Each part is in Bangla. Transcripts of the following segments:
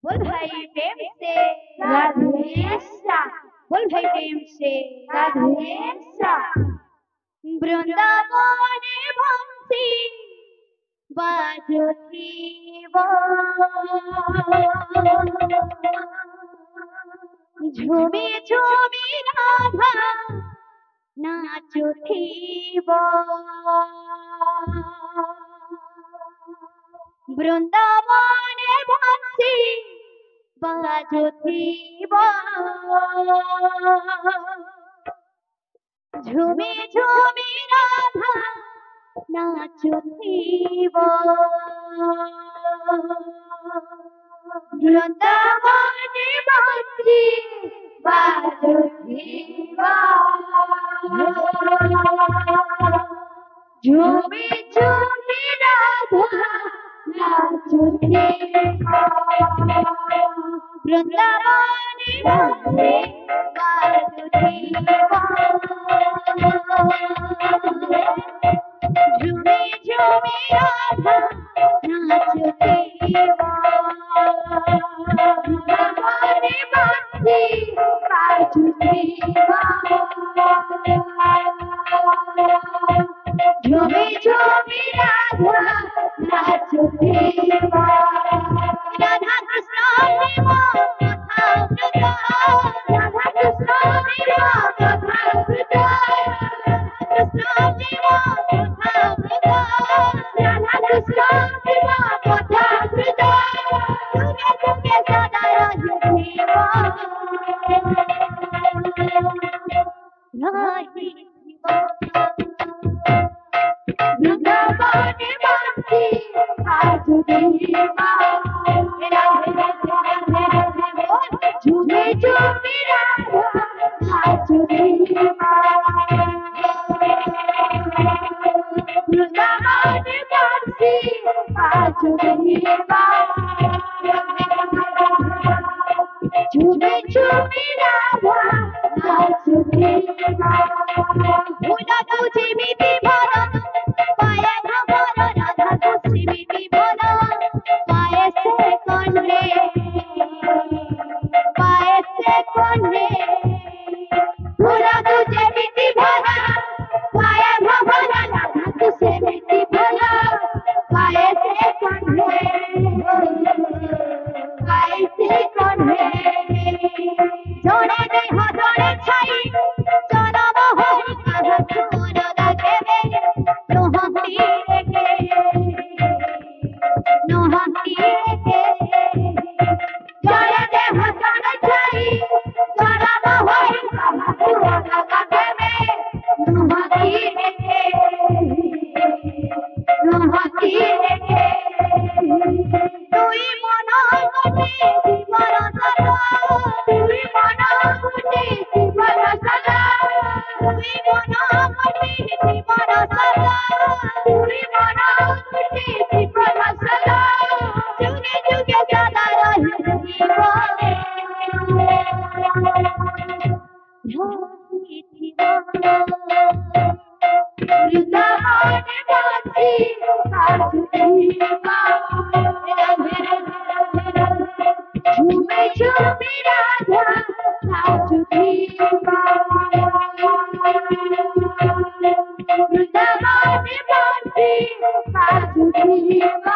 बोल भाई प्रेम से राधे श्याम। बोल भाई प्रेम से राधे श्याम। বৃন্দাবনে বংশী বাজুথিব, ঝুমি ঝুমি রাধা নাচুথিব। বৃন্দাবনে বংশী বাজুথিব, ঝুমি ঝুমি রাধা নাচুথিব। বৃন্দাবনে বংশী বাজুথিব, ঝুমি ঝুমি রাধা নাচুথিব। বৃন্দাবনে বংশী বাজুথিব, ঝুমি ঝুমি রাধা নাচুথিব। বৃন্দাবনে বংশী বাজুথিব, ঝুমি ঝুমি রাধা নাচুথিব। রাধা কৃষ্ণ প্রেম কথামৃত, রাধা কৃষ্ণ প্রেম কথামৃত, কৃষ্ণ প্রেম কথামৃত, রাধা কৃষ্ণ প্রেম কথামৃত। যুগে যুগে সদা রহিথিব, রহিথিব। বৃন্দাবনে বংশী বাজুথিব, ঝুমি ঝুমি রাধা নাচুথিব। বৃন্দাবনে বংশী বাজুথিব, ঝুমি ঝুমি রাধা নাচুথিব। ভুলা তুঝে মিটি ভরা পায়ে ভরা, রাধা তুঝে মিটি ভরা পায়ে সে কন্যে, পায়ে সে কন্যে। ভুলা তুঝে মিটি ভরা পায়ে ভরা, রাধা তুঝে মিটি ভরা পায়ে সে কন্যে, পায়ে সে কন্যে। জড়ে দেহ জড়ে ছাই চরম হরি কাহা চুর লাগবে নোহাতি রেখে, নোহাতি রেখে। জড়ে দেহ জড়ে ছাই চরম হরি কাহা চুর লাগবে নোহাতি রেখে, নোহাতি রেখে। তুই মন গটে জীবন সদা, তুই মন গটে জীবন সদা, তুই মন গটে জীবন সদা, তুই মন গটে জীবন সদা। যুগে যুগে সদা রহিথিব, রহিথিব। বৃন্দাবনে বংশী বাজুথিব, ঝুমি ঝুমি রাধা নাচুথিব। বৃন্দাবনে বংশী বাজুথিব,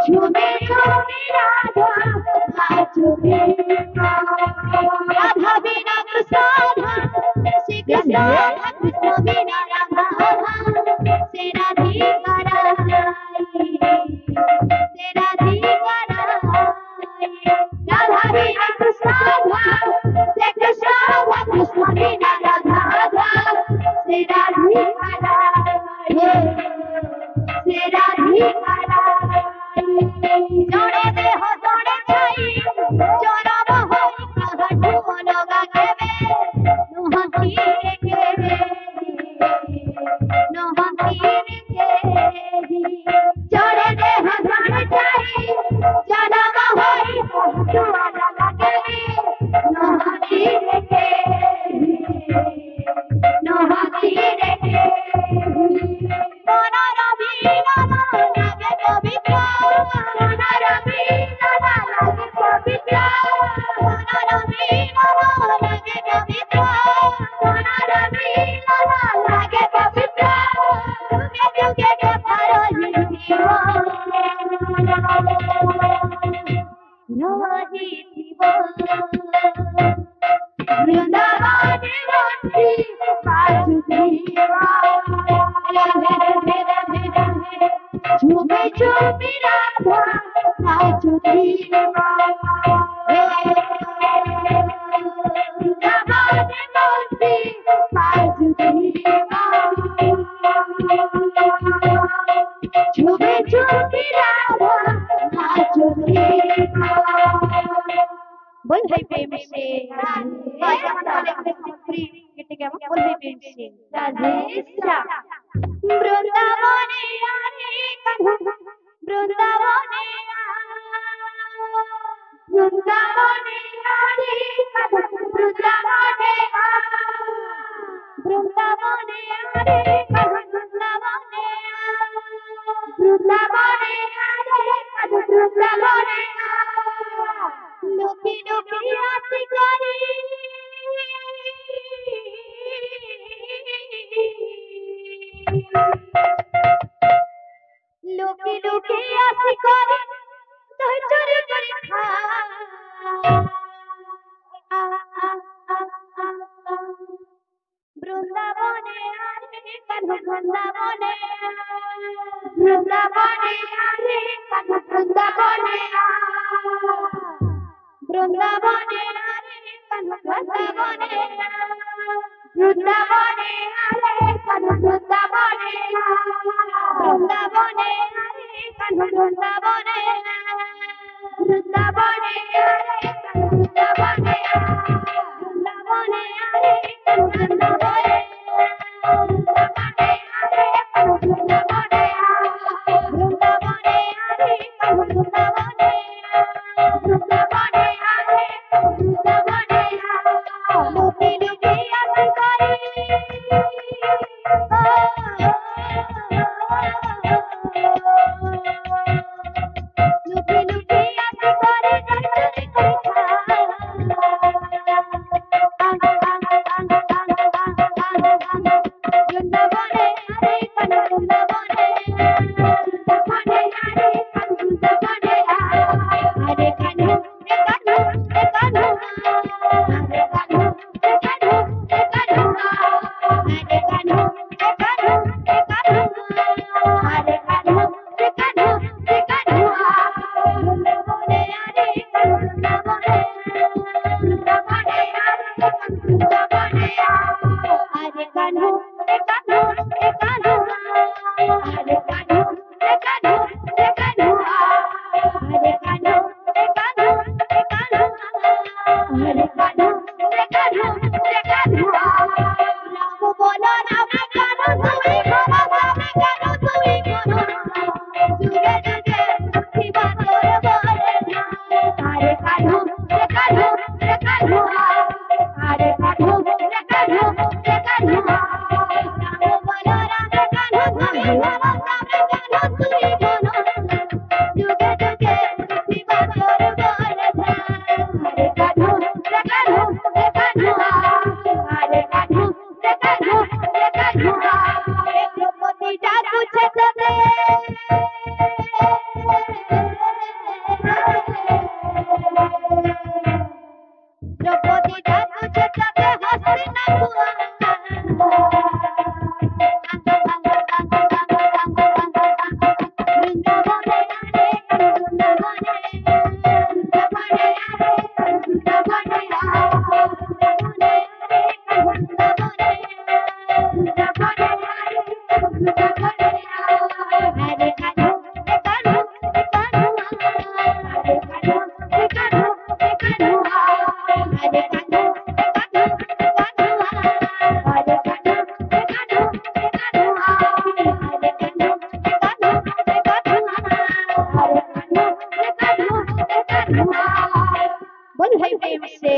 ঝুমি ঝুমি রাধা নাচুথিব। রাধা বিনা কৃষ্ণ ধাম, শ্রী কৃষ্ণ কৃষ্ণ বিনা রাধা ধাম। সে রাধিকা রাই, সে রাধিকা রাই। রাধা বিনা কৃষ্ণ ধাম, শ্রী কৃষ্ণ কৃষ্ণ বিনা রাধা ধাম। সে রাধিকা রাই, সে রাধিকা রাই। জড়ে দেহ জড়ে ছাই চরম হরি কাহা ঢোল গাগবে নোহাতি রেখে। রোজি জীবন বৃন্দাবনে বন্দি বাসুদেবা রাধে রাধে রাধে রাধে ঝুমে ঝুমে রাধা বাসুদেবা বৃন্দাবনে বন্দি বাসুদেবা ঝুমে ঝুমে রাধা বাসুদেবা बोल भाई प्रेम से बोल भाई प्रेम से राधे श्याम वृंदावने आरे कन्हा वृंदावने वृंदावने आरे कन्हा वृंदावने वृंदावने आरे कन्हा वृंदावने वृंदावने आरे कन्हा वृंदावने लुकी लुकी आसी करी लुकी लुकी आसी करी दही चोरी करी खा वृंदावने आरे कन्हा वृंदावने वृंदावने आरे कन्हा वृंदावने वृंदावने आरे कन्हा वृंदावने वृंदावने आरे कन्हा वृंदावने वृंदावने आरे कन्हा वृंदावने वृंदावने आरे कन्हा वृंदावने वृंदावने आरे कन्हा वृंदावने वृंदावने आरे कन्हा वृंदावने वृंदावने आरे कन्हा वृंदावने वृंदावने लुकी लुकी आसी करी लुकी लुकी आसी करी चोरी करी वृंदावने आरे कन्हा वृंदावने वृंदावने आरे कन्हा वृंदावने आरे कन्हा बोल भाई प्रेम से